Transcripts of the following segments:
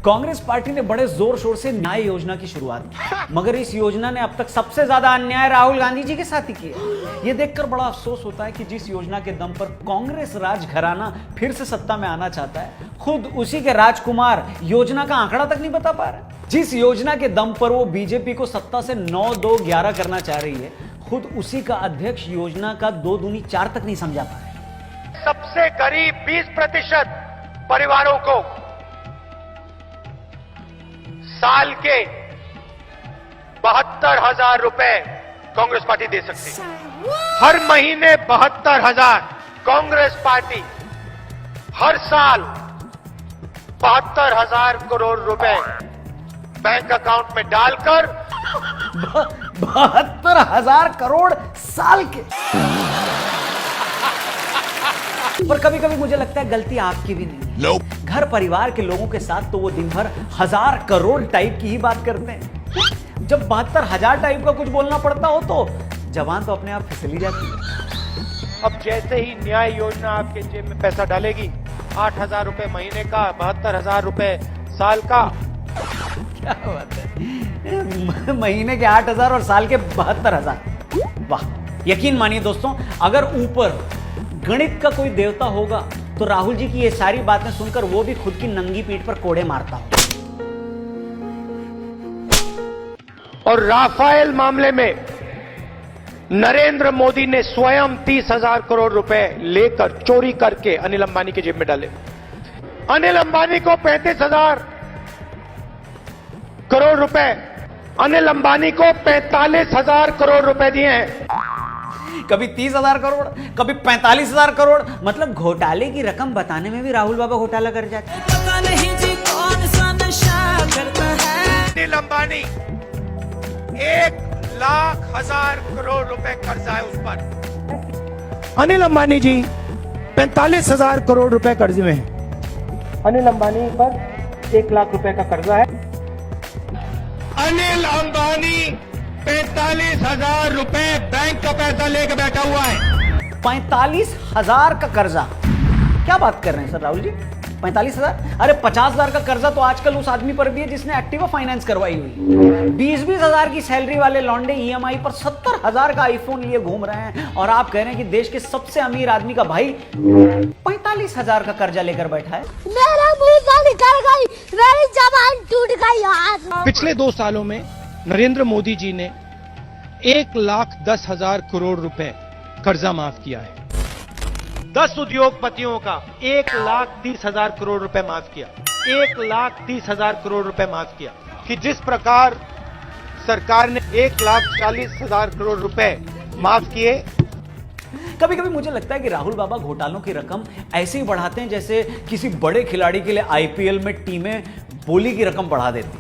Congress party ने बड़े जोर शोर से न्याय योजना की शुरुआत की, मगर इस योजना ने अब तक सबसे ज्यादा अन्याय राहुल गांधी जी के साथ ही किया। यह देखकर बड़ा अफसोस होता है कि जिस योजना के दम पर कांग्रेस राज घराना फिर से सत्ता में आना चाहता है, खुद उसी के राजकुमार योजना का आंकड़ा तक नहीं बता पा रहे। जिस योजना के दम पर वो बीजेपी को सत्ता से 9-2-11 करना चाह रही है, खुद उसी का अध्यक्ष योजना का 2 दूनी 4 तक नहीं समझा पा रहे। सबसे गरीब 20% परिवारों को साल के 72,000 रुपए कांग्रेस पार्टी दे सकती है। हर महीने 72,000 कांग्रेस पार्टी हर साल 72,000 करोड़ रुपए बैंक अकाउंट में डालकर 72,000 करोड़ साल के। पर कभी कभी मुझे लगता है गलती आपकी भी नहीं है। घर परिवार के लोगों के साथ तो वो दिन भर 1000 करोड़ टाइप की ही बात करते हैं। जब 72,000 टाइप का कुछ बोलना पड़ता हो तो जवान तो अपने आप फिसली जाती है। अब जैसे ही न्याय योजना आपके जेब में पैसा डालेगी, 8,000 रुपए महीने का, 72,000 रुपए साल का। क्या बात है, महीने के 8,000 और साल के 72,000। वाह। यकीन मानिए दोस्तों, अगर ऊपर गणित का कोई देवता होगा तो राहुल जी की ये सारी बातें सुनकर वो भी खुद की नंगी पीठ पर कोड़े मारता हो। और राफेल मामले में नरेंद्र मोदी ने स्वयं 30,000 करोड़ रुपए लेकर चोरी करके अनिल अंबानी की जेब में डाले। अनिल अंबानी को 35,000 करोड़ रुपए, अनिल अंबानी को 45,000 करोड़ रुपए दिए हैं। कभी 30,000 करोड़, कभी 45,000 करोड़। मतलब घोटाले की रकम बताने में भी राहुल बाबा घोटाला कर जाते हैं। पता नहीं जी कौन सा नशा करता है। अनिल अंबानी 1,00,000 करोड़ रुपए कर्जा है उस पर। अनिल अंबानी जी 45,000 करोड़ रुपए कर्जे में है। अनिल अंबानी पर 1,00,000 रुपए का कर्जा है। अनिल अंबानी 45,000 रुपए बैंक का पैसा लेकर बैठा हुआ है। 45,000 का कर्जा? क्या बात कर रहे हैं सर राहुल जी? 45,000? अरे 50,000 का कर्जा तो आजकल उस आदमी पर भी है जिसने एक्टिवा फाइनेंस करवाई हुई। 20-20 की सैलरी वाले लौंडे ईएमआई पर 70,000 का आईफोन लिए घूम रहे हैं, और आप कह रहे हैं कि देश के सबसे अमीर आदमी का भाई 45,000 का कर्जा लेकर बैठा है। मेरा मुंह निकल गई, मेरी जबान टूट गई यार। पिछले 2 सालों में नरेंद्र मोदी जी ने 1,10,000 करोड़ रुपए कर्जा माफ किया है। 10 उद्योगपतियों का 1,30,000 करोड़ रुपए माफ किया। 1,30,000 करोड़ रुपए माफ किया। कि जिस प्रकार सरकार ने 1,40,000 करोड़ रुपए माफ किए। कभी कभी मुझे लगता है कि राहुल बाबा घोटालों की रकम ऐसे ही बढ़ाते हैं जैसे किसी बड़े खिलाड़ी के लिए आईपीएल में टीमें बोली की रकम बढ़ा देती।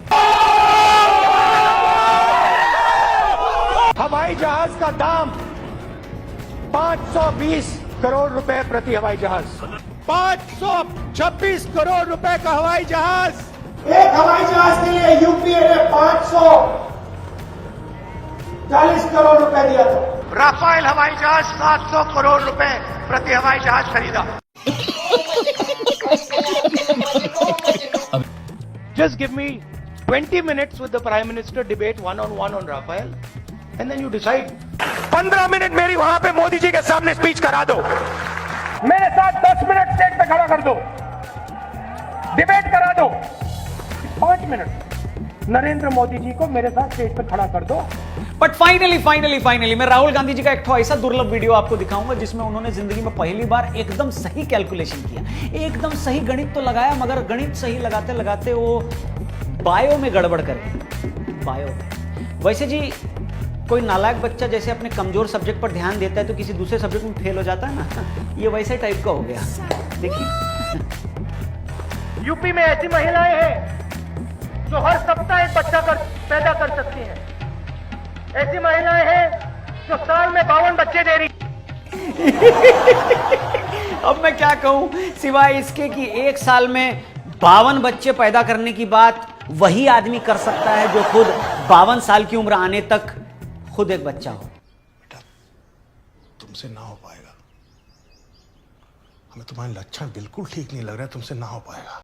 हवाई जहाज का दाम 520 करोड़ रुपए प्रति हवाई जहाज। 526 करोड़ रुपए का हवाई जहाज। एक हवाई जहाज के लिए यूपीए ने 540 करोड़ रुपए दिया था। राफेल हवाई जहाज 700 करोड़ रुपए प्रति हवाई जहाज खरीदा। Just give me 20 minutes with the Prime Minister debate one-on-one on Rafale, and then you decide. 15 minute मेरी वहां पे मोदी जी के सामने स्पीच करा दो। मेरे साथ 10 मिनट स्टेज पे खड़ा कर दो, डिबेट करा दो। 5 मिनट नरेंद्र मोदी जी को मेरे साथ स्टेज पे खड़ा कर दो। बट फाइनली मैं राहुल गांधी जी का एक ऐसा दुर्लभ वीडियो आपको दिखाऊंगा जिसमें उन्होंने जिंदगी में पहली बार एकदम सही कैलकुलेशन किया, एकदम सही गणित तो लगाया, मगर गणित सही लगाते लगाते वो बायो में गड़बड़ करे। बायो में वैसे जी कोई नालायक बच्चा जैसे अपने कमजोर सब्जेक्ट पर ध्यान देता है तो किसी दूसरे सब्जेक्ट में फेल हो जाता है ना, ये वैसे टाइप का हो गया। देखिए, यूपी में ऐसी महिलाएं हैं जो हर सप्ताह एक बच्चा पैदा कर सकती हैं। ऐसी महिलाएं हैं जो साल में 52 बच्चे दे रही। अब मैं क्या कहूं सिवाय इसके कि एक साल में 52 बच्चे पैदा करने की बात वही आदमी कर सकता है जो खुद 52 साल की उम्र आने तक खुद एक बच्चा हो। बेटा, तुमसे ना हो पाएगा। हमें तुम्हारे लक्षण बिल्कुल ठीक नहीं लग रहे, तुमसे ना हो पाएगा।